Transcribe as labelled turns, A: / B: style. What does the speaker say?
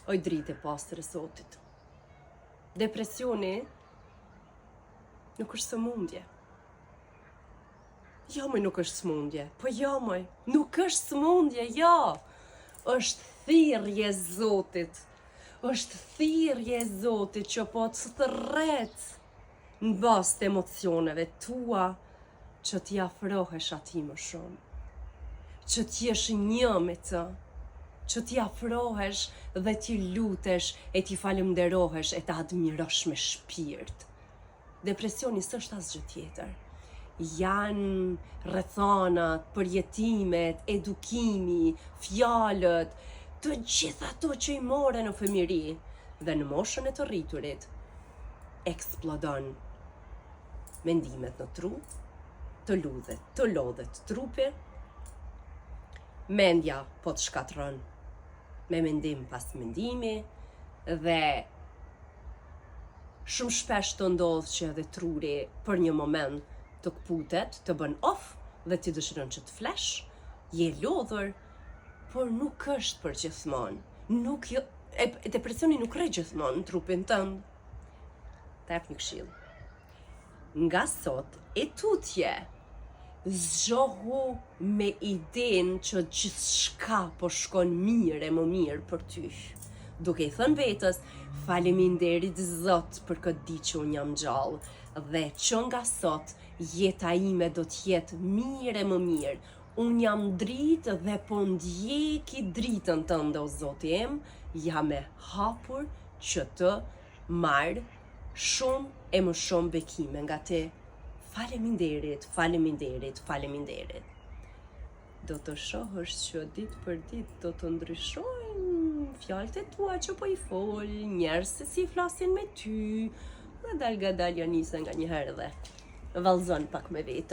A: oj dritë e pastër e Zotit. Depresioni nuk është sëmundje. Jo, moj, nuk është sëmundje. Po jo, moj, nuk është sëmundje, jo. Është thirrje e Zotit. Është thirrje e Zotit që po të thërret në bazë të emocioneve tua, që t'i afrohesh atij më shumë. Që t'jesh një me të, që t'i afrohesh dhe t'i lutesh e t'i falenderohesh e t'a admirosh me shpirt. Depresioni s'është asgjë tjetër. Janë rrethanat, përjetimet, edukimi, fjalët, të gjitha ato që i more në fëmijëri dhe në moshën e të rriturit, eksplodon mendimet në tru, të lodhet trupi, mendja po të shkatron me mendim pas mendimi dhe shumë shpesh të ndodh që edhe truri për një moment të kputet, të bën off dhe ti dëshiron që të flesh, je lodhur, por nuk është për gjithmonë. Depresioni nuk rre gjithmonë në trupin tënd. Ta jap një këshill. Nga sot e tutje zgjohu me idenë që gjithçka po shkon mirë e më mirë për ty. Duke i thënë vetës, faleminderit Zot për këtë ditë që unë jam gjallë dhe që nga sot jeta ime do t'jetë mirë e më mirë. Unë jam dritë dhe po ndjeki dritën tënde o Zoti im, jam e hapur që të marr shumë e më shumë bekime nga ti. Faleminderit, faleminderit, faleminderit. Do të shohësh që ditë për ditë do të ndryshojnë fjalët e tua që po i fol, njerëz se si flasin me ty, dhe dal nga dal janë nisen nga një herë dhe vallëzon pak me vete.